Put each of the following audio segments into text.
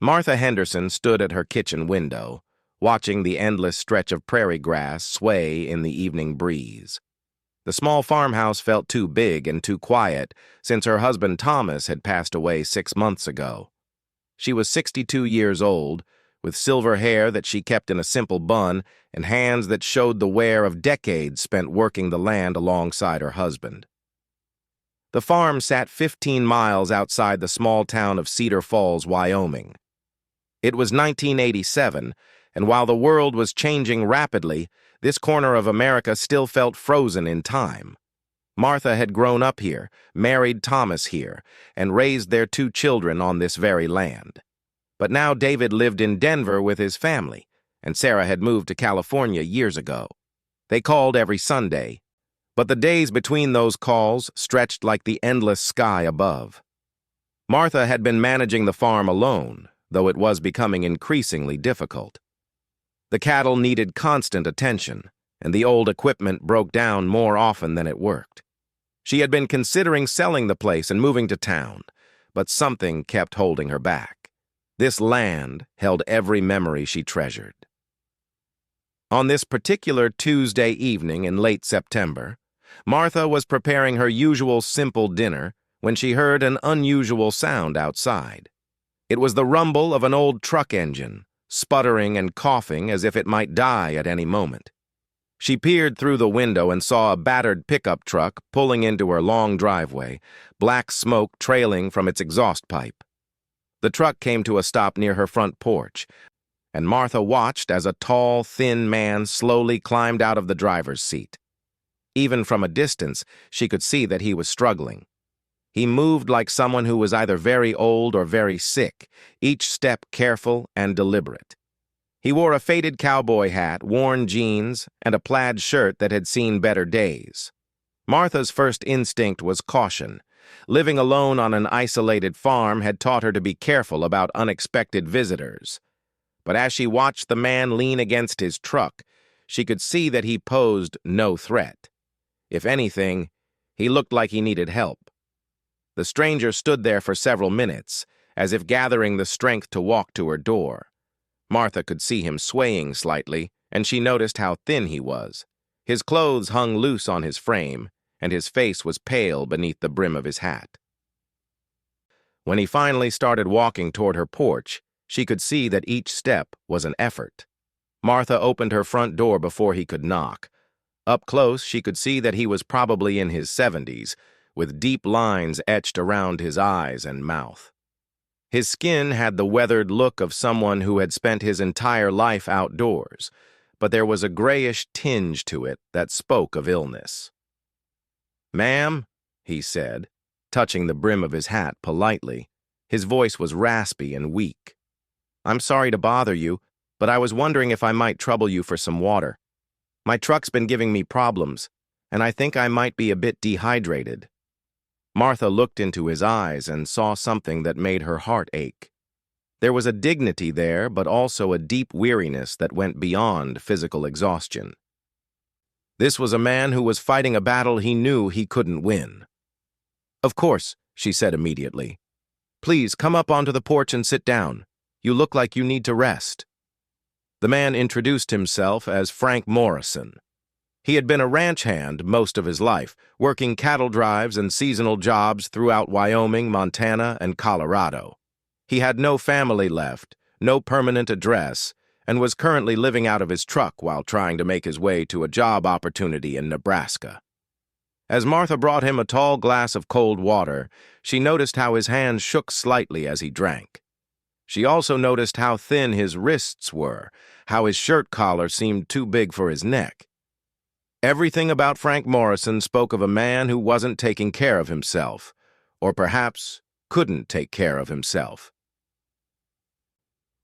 Martha Henderson stood at her kitchen window, watching the endless stretch of prairie grass sway in the evening breeze. The small farmhouse felt too big and too quiet since her husband Thomas had passed away 6 months ago. She was 62 years old, with silver hair that she kept in a simple bun and hands that showed the wear of decades spent working the land alongside her husband. The farm sat 15 miles outside the small town of Cedar Falls, Wyoming. It was 1987, and while the world was changing rapidly, this corner of America still felt frozen in time. Martha had grown up here, married Thomas here, and raised their 2 children on this very land. But now David lived in Denver with his family, and Sarah had moved to California years ago. They called every Sunday, but the days between those calls stretched like the endless sky above. Martha had been managing the farm alone, though it was becoming increasingly difficult. The cattle needed constant attention, and the old equipment broke down more often than it worked. She had been considering selling the place and moving to town, but something kept holding her back. This land held every memory she treasured. On this particular Tuesday evening in late September, Martha was preparing her usual simple dinner when she heard an unusual sound outside. It was the rumble of an old truck engine, sputtering and coughing as if it might die at any moment. She peered through the window and saw a battered pickup truck pulling into her long driveway, black smoke trailing from its exhaust pipe. The truck came to a stop near her front porch, and Martha watched as a tall, thin man slowly climbed out of the driver's seat. Even from a distance, she could see that he was struggling. He moved like someone who was either very old or very sick, each step careful and deliberate. He wore a faded cowboy hat, worn jeans, and a plaid shirt that had seen better days. Martha's first instinct was caution. Living alone on an isolated farm had taught her to be careful about unexpected visitors. But as she watched the man lean against his truck, she could see that he posed no threat. If anything, he looked like he needed help. The stranger stood there for several minutes, as if gathering the strength to walk to her door. Martha could see him swaying slightly, and she noticed how thin he was. His clothes hung loose on his frame, and his face was pale beneath the brim of his hat. When he finally started walking toward her porch, she could see that each step was an effort. Martha opened her front door before he could knock. Up close, she could see that he was probably in his 70s, with deep lines etched around his eyes and mouth. His skin had the weathered look of someone who had spent his entire life outdoors, but there was a grayish tinge to it that spoke of illness. "Ma'am," he said, touching the brim of his hat politely. His voice was raspy and weak. "I'm sorry to bother you, but I was wondering if I might trouble you for some water. My truck's been giving me problems, and I think I might be a bit dehydrated." Martha looked into his eyes and saw something that made her heart ache. There was a dignity there, but also a deep weariness that went beyond physical exhaustion. This was a man who was fighting a battle he knew he couldn't win. "Of course," she said immediately. "Please come up onto the porch and sit down. You look like you need to rest." The man introduced himself as Frank Morrison. He had been a ranch hand most of his life, working cattle drives and seasonal jobs throughout Wyoming, Montana, and Colorado. He had no family left, no permanent address, and was currently living out of his truck while trying to make his way to a job opportunity in Nebraska. As Martha brought him a tall glass of cold water, she noticed how his hands shook slightly as he drank. She also noticed how thin his wrists were, how his shirt collar seemed too big for his neck. Everything about Frank Morrison spoke of a man who wasn't taking care of himself, or perhaps couldn't take care of himself.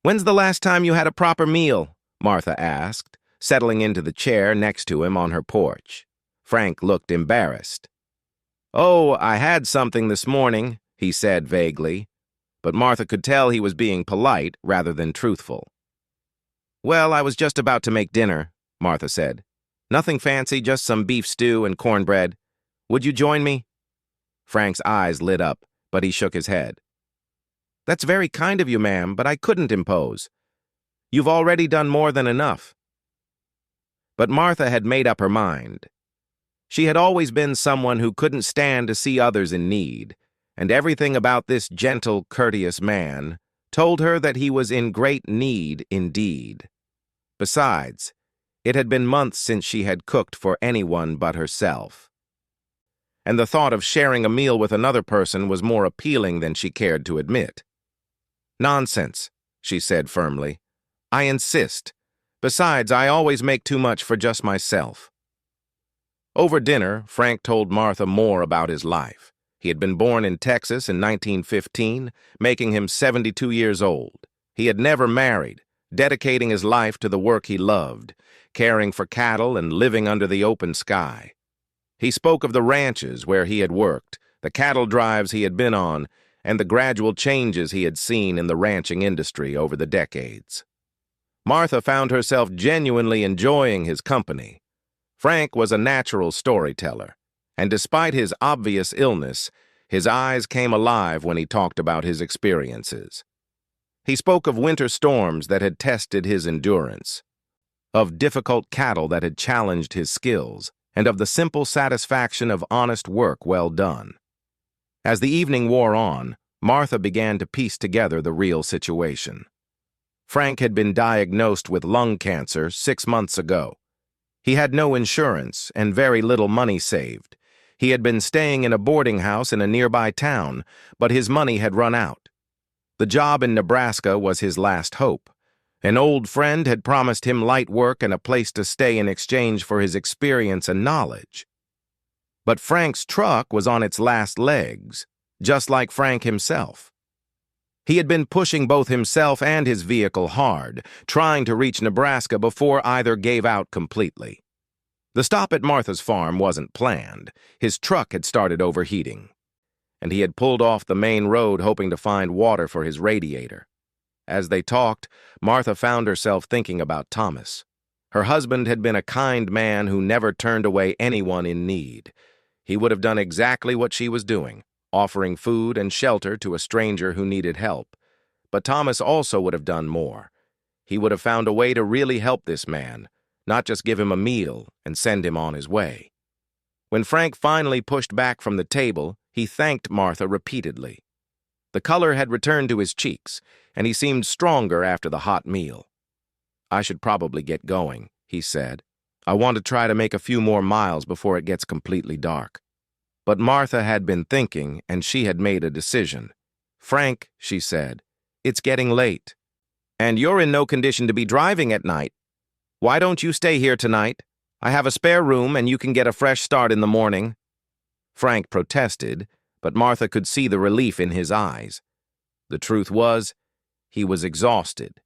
"When's the last time you had a proper meal?" Martha asked, settling into the chair next to him on her porch. Frank looked embarrassed. "Oh, I had something this morning," he said vaguely, but Martha could tell he was being polite rather than truthful. "Well, I was just about to make dinner," Martha said. "Nothing fancy, just some beef stew and cornbread. Would you join me?" Frank's eyes lit up, but he shook his head. "That's very kind of you, ma'am, but I couldn't impose. You've already done more than enough." But Martha had made up her mind. She had always been someone who couldn't stand to see others in need, and everything about this gentle, courteous man told her that he was in great need indeed. Besides, it had been months since she had cooked for anyone but herself, and the thought of sharing a meal with another person was more appealing than she cared to admit. "Nonsense," she said firmly. "I insist. Besides, I always make too much for just myself." Over dinner, Frank told Martha more about his life. He had been born in Texas in 1915, making him 72 years old. He had never married, dedicating his life to the work he loved, caring for cattle and living under the open sky. He spoke of the ranches where he had worked, the cattle drives he had been on, and the gradual changes he had seen in the ranching industry over the decades. Martha found herself genuinely enjoying his company. Frank was a natural storyteller, and despite his obvious illness, his eyes came alive when he talked about his experiences. He spoke of winter storms that had tested his endurance, of difficult cattle that had challenged his skills, and of the simple satisfaction of honest work well done. As the evening wore on, Martha began to piece together the real situation. Frank had been diagnosed with lung cancer 6 months ago. He had no insurance and very little money saved. He had been staying in a boarding house in a nearby town, but his money had run out. The job in Nebraska was his last hope. An old friend had promised him light work and a place to stay in exchange for his experience and knowledge. But Frank's truck was on its last legs, just like Frank himself. He had been pushing both himself and his vehicle hard, trying to reach Nebraska before either gave out completely. The stop at Martha's farm wasn't planned. His truck had started overheating, and he had pulled off the main road hoping to find water for his radiator. As they talked, Martha found herself thinking about Thomas. Her husband had been a kind man who never turned away anyone in need. He would have done exactly what she was doing, offering food and shelter to a stranger who needed help. But Thomas also would have done more. He would have found a way to really help this man, not just give him a meal and send him on his way. When Frank finally pushed back from the table, he thanked Martha repeatedly. The color had returned to his cheeks, and he seemed stronger after the hot meal. "I should probably get going," he said. "I want to try to make a few more miles before it gets completely dark." But Martha had been thinking, and she had made a decision. "Frank," she said, "it's getting late, and you're in no condition to be driving at night. Why don't you stay here tonight? I have a spare room, and you can get a fresh start in the morning." Frank protested, but Martha could see the relief in his eyes. The truth was, he was exhausted,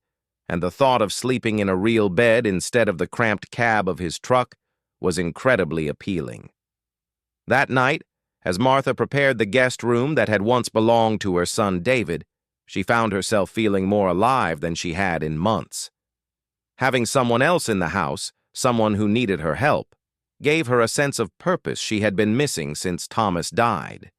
and the thought of sleeping in a real bed instead of the cramped cab of his truck was incredibly appealing. That night, as Martha prepared the guest room that had once belonged to her son David, she found herself feeling more alive than she had in months. Having someone else in the house, someone who needed her help, gave her a sense of purpose she had been missing since Thomas died.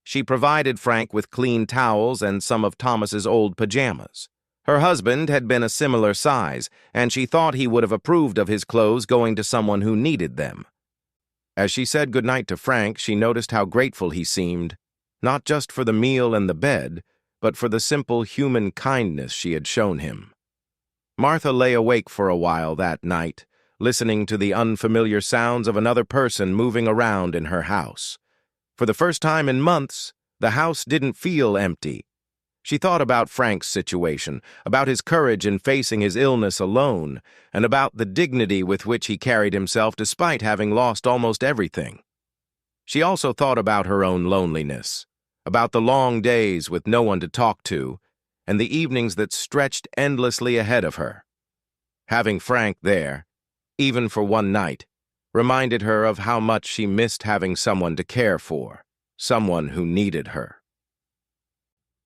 She provided Frank with clean towels and some of Thomas's old pajamas. Her husband had been a similar size, and she thought he would have approved of his clothes going to someone who needed them. As she said goodnight to Frank, she noticed how grateful he seemed, not just for the meal and the bed, but for the simple human kindness she had shown him. Martha lay awake for a while that night, listening to the unfamiliar sounds of another person moving around in her house. For the first time in months, the house didn't feel empty. She thought about Frank's situation, about his courage in facing his illness alone, and about the dignity with which he carried himself despite having lost almost everything. She also thought about her own loneliness, about the long days with no one to talk to, and the evenings that stretched endlessly ahead of her. Having Frank there, even for one night, reminded her of how much she missed having someone to care for, someone who needed her.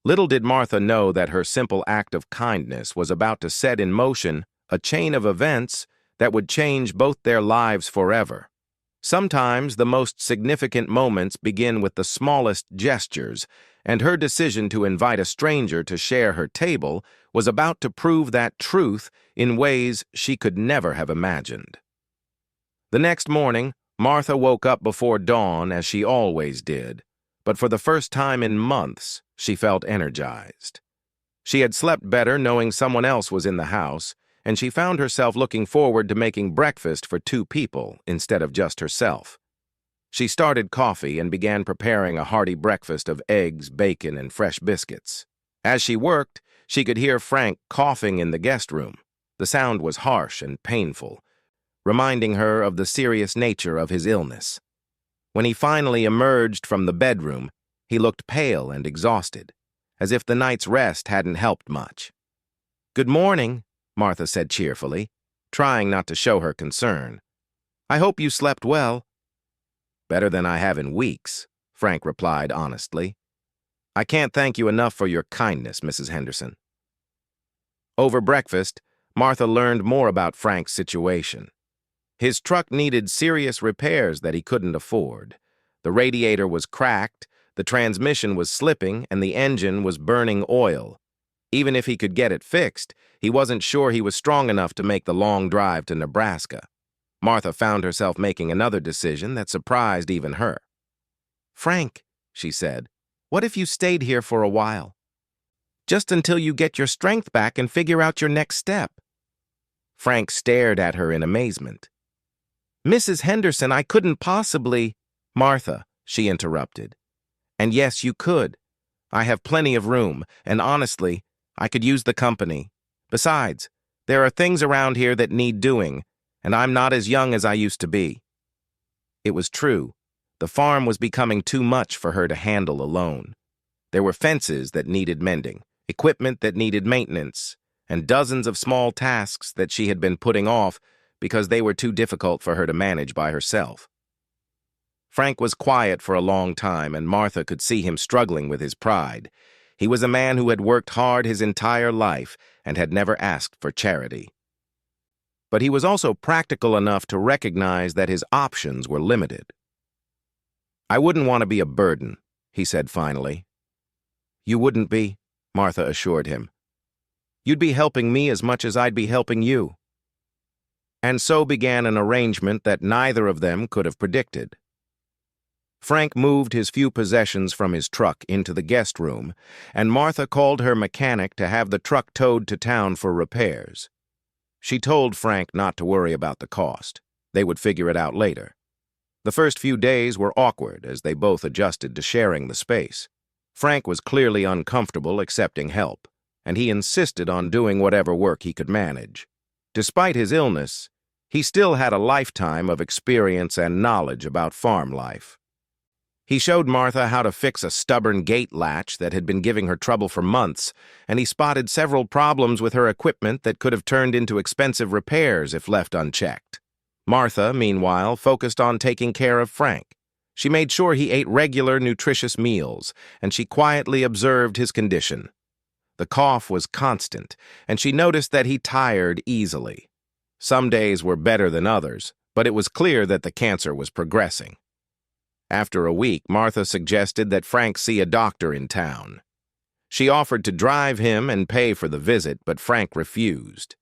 Little did Martha know that her simple act of kindness was about to set in motion a chain of events that would change both their lives forever. Sometimes the most significant moments begin with the smallest gestures, and her decision to invite a stranger to share her table was about to prove that truth in ways she could never have imagined. The next morning, Martha woke up before dawn as she always did, but for the first time in months, she felt energized. She had slept better knowing someone else was in the house, and she found herself looking forward to making breakfast for 2 people instead of just herself. She started coffee and began preparing a hearty breakfast of eggs, bacon, and fresh biscuits. As she worked, she could hear Frank coughing in the guest room. The sound was harsh and painful, reminding her of the serious nature of his illness. When he finally emerged from the bedroom, he looked pale and exhausted, as if the night's rest hadn't helped much. "Good morning," Martha said cheerfully, trying not to show her concern. "I hope you slept well." "Better than I have in weeks," Frank replied honestly. "I can't thank you enough for your kindness, Mrs. Henderson." Over breakfast, Martha learned more about Frank's situation. His truck needed serious repairs that he couldn't afford. The radiator was cracked, the transmission was slipping, and the engine was burning oil. Even if he could get it fixed, he wasn't sure he was strong enough to make the long drive to Nebraska. Martha found herself making another decision that surprised even her. "Frank," she said, "what if you stayed here for a while? Just until you get your strength back and figure out your next step." Frank stared at her in amazement. "Mrs. Henderson, I couldn't possibly—" "Martha," she interrupted. "And yes, you could. I have plenty of room, and honestly, I could use the company. Besides, there are things around here that need doing, and I'm not as young as I used to be." It was true. The farm was becoming too much for her to handle alone. There were fences that needed mending, equipment that needed maintenance, and dozens of small tasks that she had been putting off because they were too difficult for her to manage by herself. Frank was quiet for a long time, and Martha could see him struggling with his pride. He was a man who had worked hard his entire life and had never asked for charity. But he was also practical enough to recognize that his options were limited. "I wouldn't want to be a burden," he said finally. "You wouldn't be," Martha assured him. "You'd be helping me as much as I'd be helping you." And so began an arrangement that neither of them could have predicted. Frank moved his few possessions from his truck into the guest room, and Martha called her mechanic to have the truck towed to town for repairs. She told Frank not to worry about the cost. They would figure it out later. The first few days were awkward as they both adjusted to sharing the space. Frank was clearly uncomfortable accepting help, and he insisted on doing whatever work he could manage. Despite his illness, he still had a lifetime of experience and knowledge about farm life. He showed Martha how to fix a stubborn gate latch that had been giving her trouble for months, and he spotted several problems with her equipment that could have turned into expensive repairs if left unchecked. Martha, meanwhile, focused on taking care of Frank. She made sure he ate regular, nutritious meals, and she quietly observed his condition. The cough was constant, and she noticed that he tired easily. Some days were better than others, but it was clear that the cancer was progressing. After a week, Martha suggested that Frank see a doctor in town. She offered to drive him and pay for the visit, but Frank refused.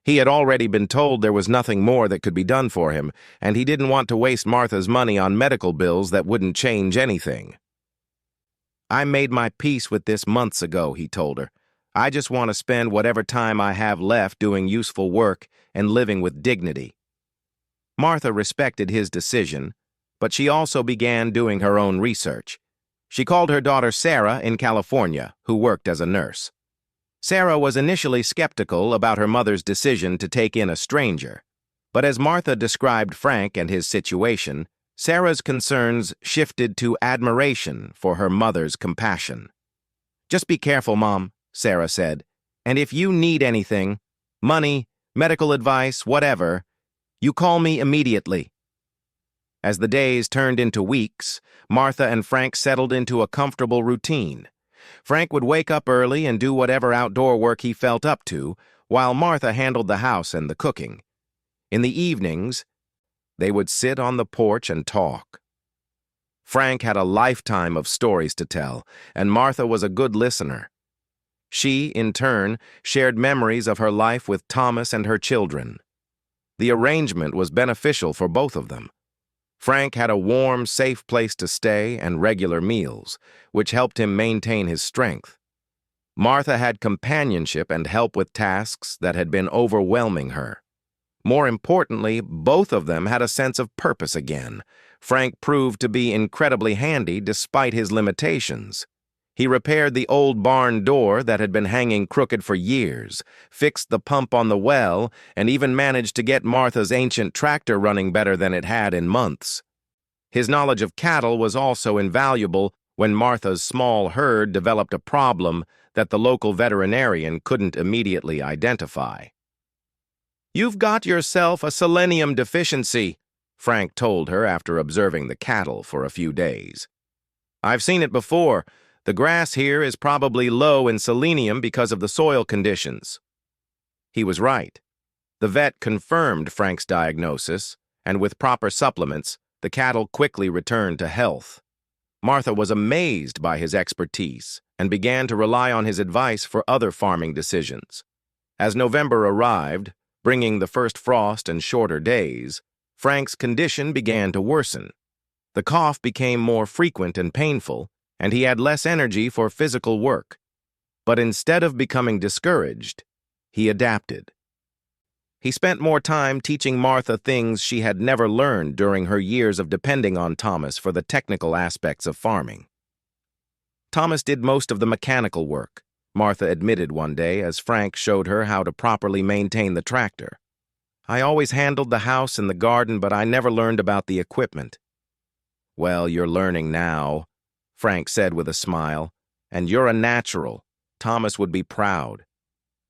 He had already been told there was nothing more that could be done for him, and he didn't want to waste Martha's money on medical bills that wouldn't change anything. "I made my peace with this months ago," he told her. "I just want to spend whatever time I have left doing useful work and living with dignity." Martha respected his decision, but she also began doing her own research. She called her daughter Sarah in California, who worked as a nurse. Sarah was initially skeptical about her mother's decision to take in a stranger, but as Martha described Frank and his situation, Sarah's concerns shifted to admiration for her mother's compassion. "Just be careful, Mom," Sarah said, "and if you need anything, money, medical advice, whatever, you call me immediately." As the days turned into weeks, Martha and Frank settled into a comfortable routine. Frank would wake up early and do whatever outdoor work he felt up to, while Martha handled the house and the cooking. In the evenings, They would sit on the porch and talk. Frank had a lifetime of stories to tell, and Martha was a good listener. She, in turn, shared memories of her life with Thomas and her children. The arrangement was beneficial for both of them. Frank had a warm, safe place to stay and regular meals, which helped him maintain his strength. Martha had companionship and help with tasks that had been overwhelming her. More importantly, both of them had a sense of purpose again. Frank proved to be incredibly handy despite his limitations. He repaired the old barn door that had been hanging crooked for years, fixed the pump on the well, and even managed to get Martha's ancient tractor running better than it had in months. His knowledge of cattle was also invaluable when Martha's small herd developed a problem that the local veterinarian couldn't immediately identify. "You've got yourself a selenium deficiency," Frank told her after observing the cattle for a few days. "I've seen it before. The grass here is probably low in selenium because of the soil conditions." He was right. The vet confirmed Frank's diagnosis, and with proper supplements, the cattle quickly returned to health. Martha was amazed by his expertise and began to rely on his advice for other farming decisions. As November arrived, bringing the first frost and shorter days, Frank's condition began to worsen. The cough became more frequent and painful, and he had less energy for physical work. But instead of becoming discouraged, he adapted. He spent more time teaching Martha things she had never learned during her years of depending on Thomas for the technical aspects of farming. Thomas did most of the mechanical work, Martha admitted one day as Frank showed her how to properly maintain the tractor. "I always handled the house and the garden, but I never learned about the equipment." "Well, you're learning now," Frank said with a smile, "and you're a natural. Thomas would be proud."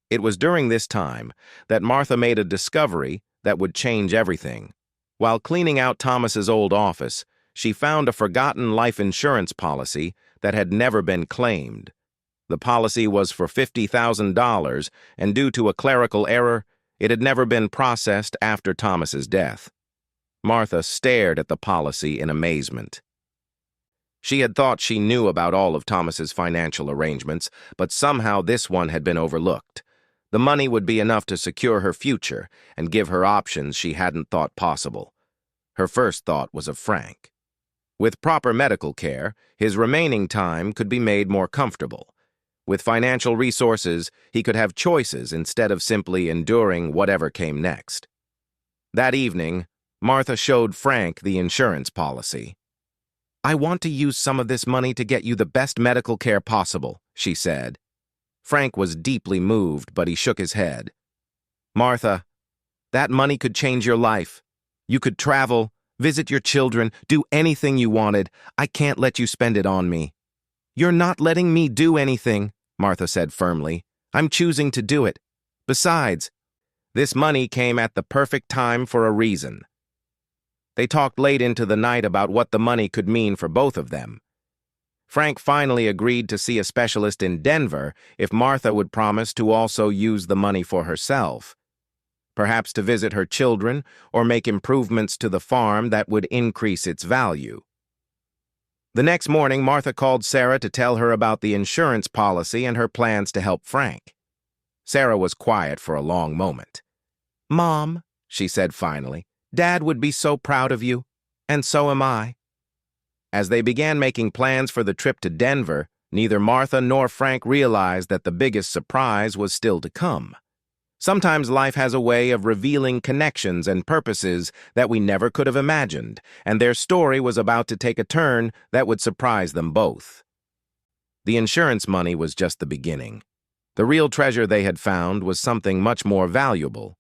It was during this time that Martha made a discovery that would change everything. While cleaning out Thomas's old office, she found a forgotten life insurance policy that had never been claimed. The policy was for $50,000, and due to a clerical error, it had never been processed after Thomas's death. Martha stared at the policy in amazement. She had thought she knew about all of Thomas's financial arrangements, but somehow this one had been overlooked. The money would be enough to secure her future and give her options she hadn't thought possible. Her first thought was of Frank. With proper medical care, his remaining time could be made more comfortable. With financial resources, he could have choices instead of simply enduring whatever came next. That evening, Martha showed Frank the insurance policy. "I want to use some of this money to get you the best medical care possible," she said. Frank was deeply moved, but he shook his head. "Martha, that money could change your life. You could travel, visit your children, do anything you wanted. I can't let you spend it on me." "You're not letting me do anything," Martha said firmly. "I'm choosing to do it. Besides, this money came at the perfect time for a reason." They talked late into the night about what the money could mean for both of them. Frank finally agreed to see a specialist in Denver if Martha would promise to also use the money for herself, perhaps to visit her children or make improvements to the farm that would increase its value. The next morning, Martha called Sarah to tell her about the insurance policy and her plans to help Frank. Sarah was quiet for a long moment. "Mom," she said finally, "Dad would be so proud of you, and so am I." As they began making plans for the trip to Denver, neither Martha nor Frank realized that the biggest surprise was still to come. Sometimes life has a way of revealing connections and purposes that we never could have imagined, and their story was about to take a turn that would surprise them both. The insurance money was just the beginning. The real treasure they had found was something much more valuable.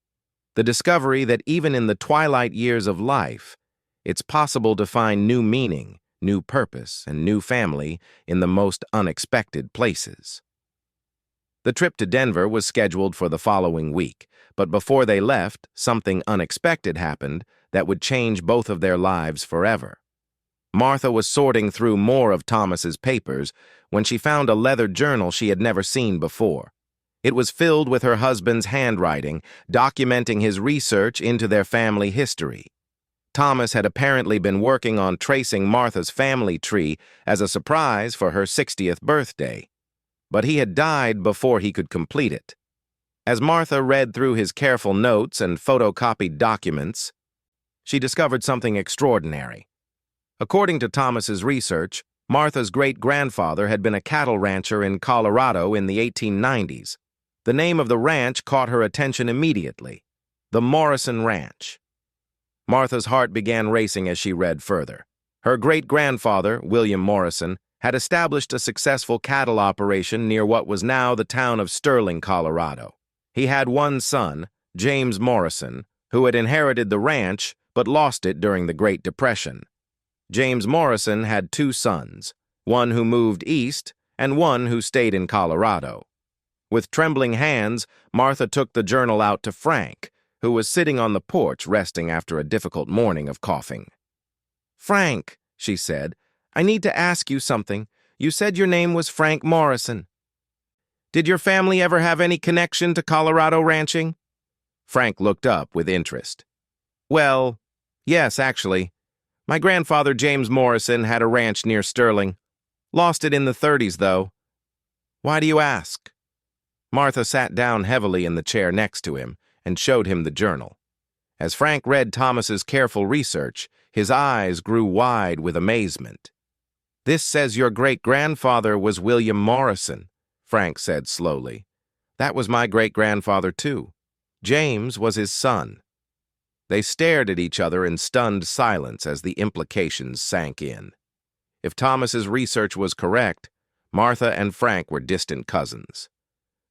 The discovery that even in the twilight years of life, it's possible to find new meaning, new purpose, and new family in the most unexpected places. The trip to Denver was scheduled for the following week, but before they left, something unexpected happened that would change both of their lives forever. Martha was sorting through more of Thomas's papers when she found a leather journal she had never seen before. It was filled with her husband's handwriting, documenting his research into their family history. Thomas had apparently been working on tracing Martha's family tree as a surprise for her 60th birthday, but he had died before he could complete it. As Martha read through his careful notes and photocopied documents, she discovered something extraordinary. According to Thomas's research, Martha's great-grandfather had been a cattle rancher in Colorado in the 1890s. The name of the ranch caught her attention immediately: the Morrison Ranch. Martha's heart began racing as she read further. Her great-grandfather, William Morrison, had established a successful cattle operation near what was now the town of Sterling, Colorado. He had one son, James Morrison, who had inherited the ranch but lost it during the Great Depression. James Morrison had two sons, one who moved east and one who stayed in Colorado. With trembling hands, Martha took the journal out to Frank, who was sitting on the porch resting after a difficult morning of coughing. "Frank," she said, "I need to ask you something. You said your name was Frank Morrison. Did your family ever have any connection to Colorado ranching?" Frank looked up with interest. "Well, yes, actually. My grandfather, James Morrison, had a ranch near Sterling. Lost it in the 30s, though. Why do you ask?" Martha sat down heavily in the chair next to him and showed him the journal. As Frank read Thomas's careful research, his eyes grew wide with amazement. "This says your great-grandfather was William Morrison," Frank said slowly. "That was my great-grandfather, too. James was his son." They stared at each other in stunned silence as the implications sank in. If Thomas's research was correct, Martha and Frank were distant cousins.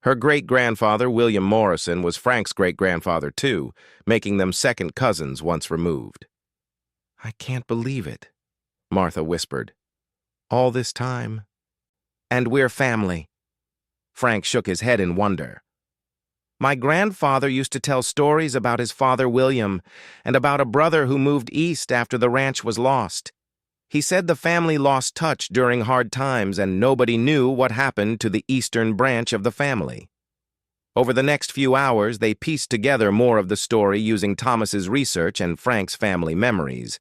Her great-grandfather, William Morrison, was Frank's great-grandfather, too, making them second cousins once removed. "I can't believe it," Martha whispered. "All this time. And we're family." Frank shook his head in wonder. "My grandfather used to tell stories about his father William and about a brother who moved east after the ranch was lost. He said the family lost touch during hard times and nobody knew what happened to the eastern branch of the family." Over the next few hours, they pieced together more of the story using Thomas's research and Frank's family memories.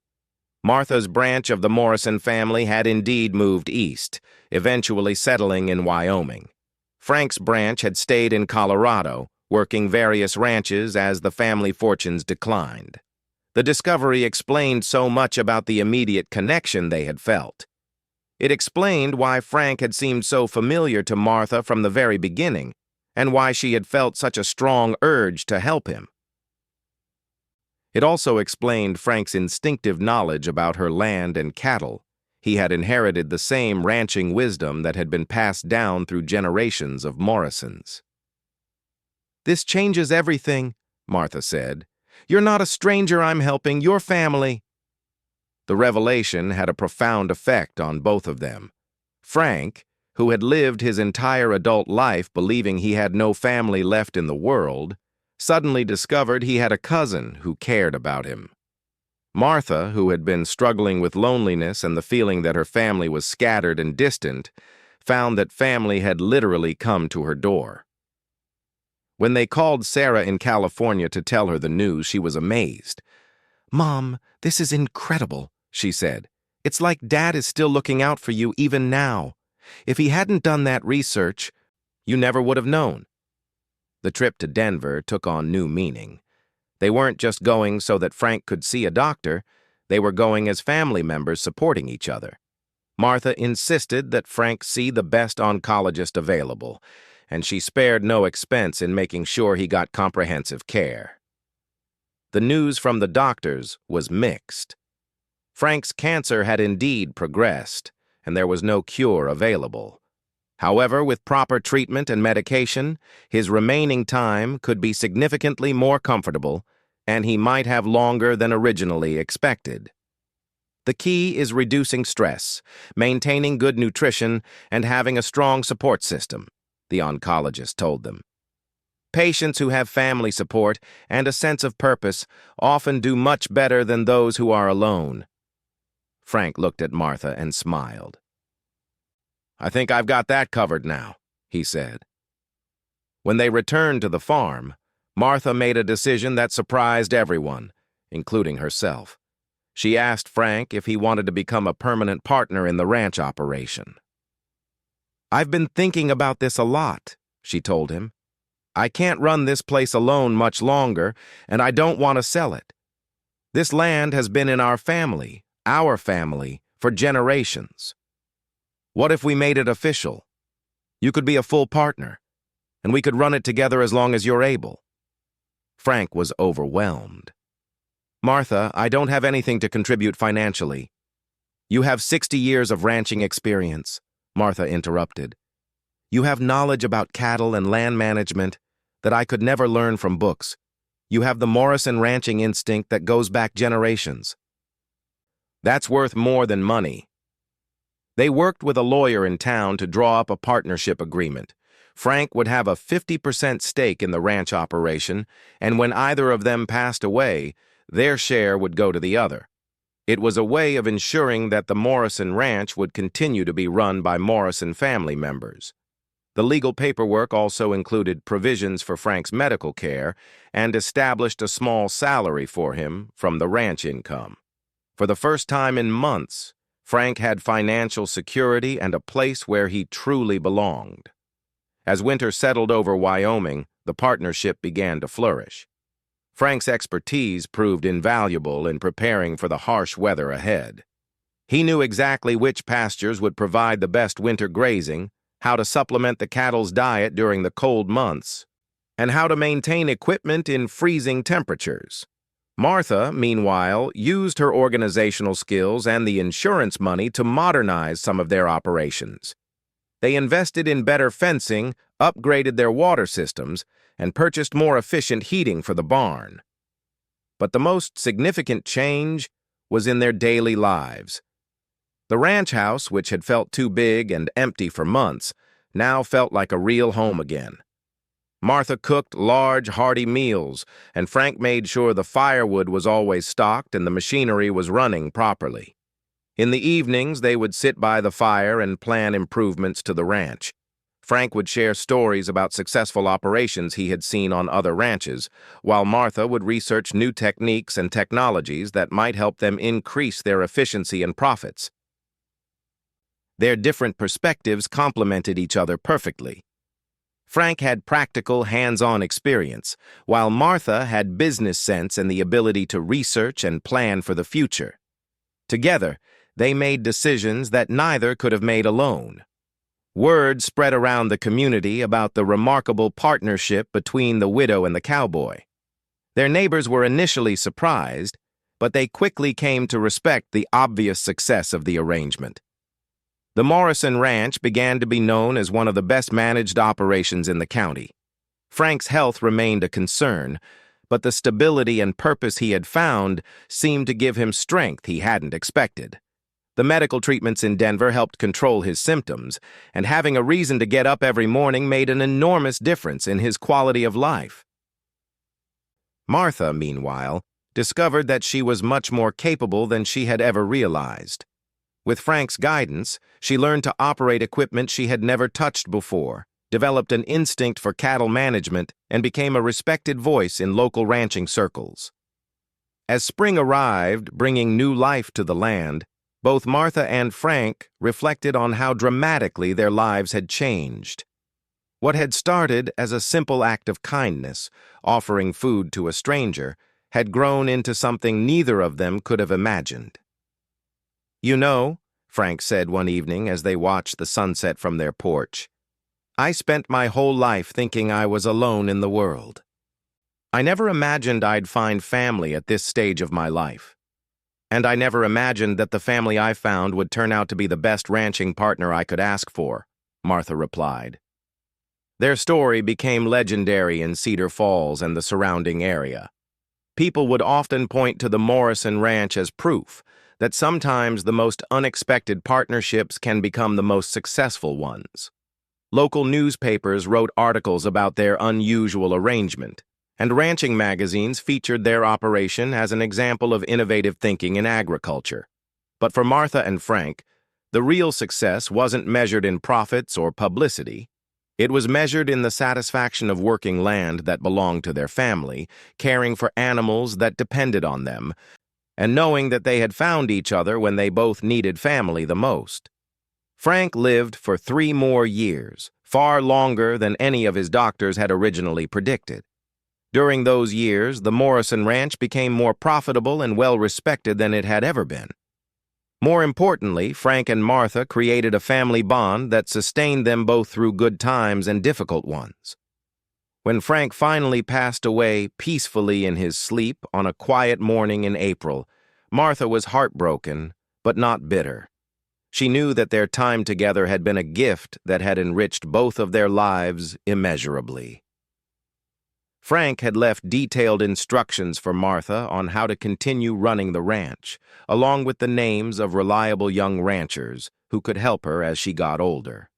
Martha's branch of the Morrison family had indeed moved east, eventually settling in Wyoming. Frank's branch had stayed in Colorado, working various ranches as the family fortunes declined. The discovery explained so much about the immediate connection they had felt. It explained why Frank had seemed so familiar to Martha from the very beginning, and why she had felt such a strong urge to help him. It also explained Frank's instinctive knowledge about her land and cattle. He had inherited the same ranching wisdom that had been passed down through generations of Morrisons. "This changes everything," Martha said. "You're not a stranger I'm helping, you're family." The revelation had a profound effect on both of them. Frank, who had lived his entire adult life believing he had no family left in the world, suddenly discovered he had a cousin who cared about him. Martha, who had been struggling with loneliness and the feeling that her family was scattered and distant, found that family had literally come to her door. When they called Sarah in California to tell her the news, she was amazed. "Mom, this is incredible," she said. "It's like Dad is still looking out for you even now. If he hadn't done that research, you never would have known." The trip to Denver took on new meaning. They weren't just going so that Frank could see a doctor, they were going as family members supporting each other. Martha insisted that Frank see the best oncologist available, and she spared no expense in making sure he got comprehensive care. The news from the doctors was mixed. Frank's cancer had indeed progressed, and there was no cure available. However, with proper treatment and medication, his remaining time could be significantly more comfortable, and he might have longer than originally expected. The key is reducing stress, maintaining good nutrition, and having a strong support system, the oncologist told them. Patients who have family support and a sense of purpose often do much better than those who are alone. Frank looked at Martha and smiled. "I think I've got that covered now," he said. When they returned to the farm, Martha made a decision that surprised everyone, including herself. She asked Frank if he wanted to become a permanent partner in the ranch operation. "I've been thinking about this a lot," she told him. "I can't run this place alone much longer, and I don't want to sell it. This land has been in our family, for generations. What if we made it official? You could be a full partner, and we could run it together as long as you're able." Frank was overwhelmed. "Martha, I don't have anything to contribute financially." "You have 60 years of ranching experience," Martha interrupted. "You have knowledge about cattle and land management that I could never learn from books. You have the Morrison ranching instinct that goes back generations." "That's worth more than money." They worked with a lawyer in town to draw up a partnership agreement. Frank would have a 50% stake in the ranch operation, and when either of them passed away, their share would go to the other. It was a way of ensuring that the Morrison Ranch would continue to be run by Morrison family members. The legal paperwork also included provisions for Frank's medical care and established a small salary for him from the ranch income. For the first time in months, Frank had financial security and a place where he truly belonged. As winter settled over Wyoming, the partnership began to flourish. Frank's expertise proved invaluable in preparing for the harsh weather ahead. He knew exactly which pastures would provide the best winter grazing, how to supplement the cattle's diet during the cold months, and how to maintain equipment in freezing temperatures. Martha, meanwhile, used her organizational skills and the insurance money to modernize some of their operations. They invested in better fencing, upgraded their water systems, and purchased more efficient heating for the barn. But the most significant change was in their daily lives. The ranch house, which had felt too big and empty for months, now felt like a real home again. Martha cooked large, hearty meals, and Frank made sure the firewood was always stocked and the machinery was running properly. In the evenings, they would sit by the fire and plan improvements to the ranch. Frank would share stories about successful operations he had seen on other ranches, while Martha would research new techniques and technologies that might help them increase their efficiency and profits. Their different perspectives complemented each other perfectly. Frank had practical, hands-on experience, while Martha had business sense and the ability to research and plan for the future. Together, they made decisions that neither could have made alone. Word spread around the community about the remarkable partnership between the widow and the cowboy. Their neighbors were initially surprised, but they quickly came to respect the obvious success of the arrangement. The Morrison Ranch began to be known as one of the best-managed operations in the county. Frank's health remained a concern, but the stability and purpose he had found seemed to give him strength he hadn't expected. The medical treatments in Denver helped control his symptoms, and having a reason to get up every morning made an enormous difference in his quality of life. Martha, meanwhile, discovered that she was much more capable than she had ever realized. With Frank's guidance, she learned to operate equipment she had never touched before, developed an instinct for cattle management, and became a respected voice in local ranching circles. As spring arrived, bringing new life to the land, both Martha and Frank reflected on how dramatically their lives had changed. What had started as a simple act of kindness, offering food to a stranger, had grown into something neither of them could have imagined. "You know," Frank said one evening as they watched the sunset from their porch, "I spent my whole life thinking I was alone in the world. I never imagined I'd find family at this stage of my life. And I never imagined that the family I found would turn out to be the best ranching partner I could ask for," Martha replied. Their story became legendary in Cedar Falls and the surrounding area. People would often point to the Morrison Ranch as proof that sometimes the most unexpected partnerships can become the most successful ones. Local newspapers wrote articles about their unusual arrangement, and ranching magazines featured their operation as an example of innovative thinking in agriculture. But for Martha and Frank, the real success wasn't measured in profits or publicity. It was measured in the satisfaction of working land that belonged to their family, caring for animals that depended on them, and knowing that they had found each other when they both needed family the most. Frank lived for 3 more years, far longer than any of his doctors had originally predicted. During those years, the Morrison Ranch became more profitable and well-respected than it had ever been. More importantly, Frank and Martha created a family bond that sustained them both through good times and difficult ones. When Frank finally passed away peacefully in his sleep on a quiet morning in April, Martha was heartbroken, but not bitter. She knew that their time together had been a gift that had enriched both of their lives immeasurably. Frank had left detailed instructions for Martha on how to continue running the ranch, along with the names of reliable young ranchers who could help her as she got older.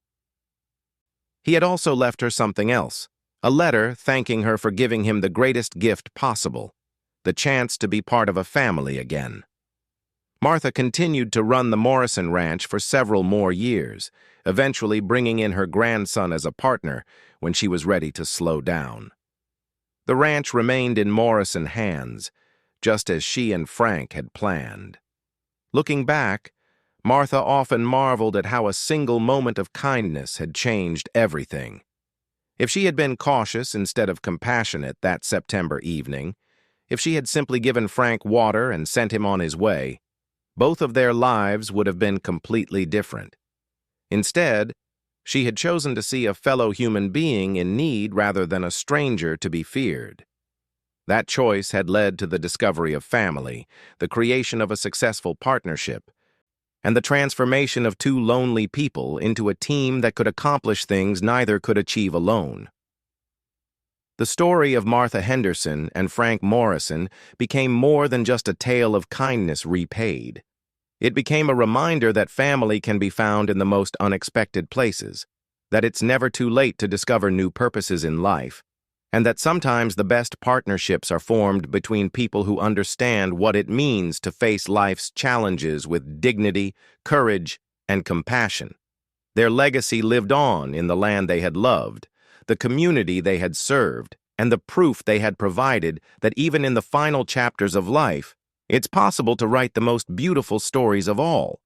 He had also left her something else, a letter thanking her for giving him the greatest gift possible, the chance to be part of a family again. Martha continued to run the Morrison Ranch for several more years, eventually bringing in her grandson as a partner when she was ready to slow down. The ranch remained in Morrison hands, just as she and Frank had planned. Looking back, Martha often marveled at how a single moment of kindness had changed everything. If she had been cautious instead of compassionate that September evening, if she had simply given Frank water and sent him on his way, both of their lives would have been completely different. Instead, she had chosen to see a fellow human being in need rather than a stranger to be feared. That choice had led to the discovery of family, the creation of a successful partnership, and the transformation of 2 lonely people into a team that could accomplish things neither could achieve alone. The story of Martha Henderson and Frank Morrison became more than just a tale of kindness repaid. It became a reminder that family can be found in the most unexpected places, that it's never too late to discover new purposes in life, and that sometimes the best partnerships are formed between people who understand what it means to face life's challenges with dignity, courage, and compassion. Their legacy lived on in the land they had loved, the community they had served, and the proof they had provided that even in the final chapters of life, it's possible to write the most beautiful stories of all.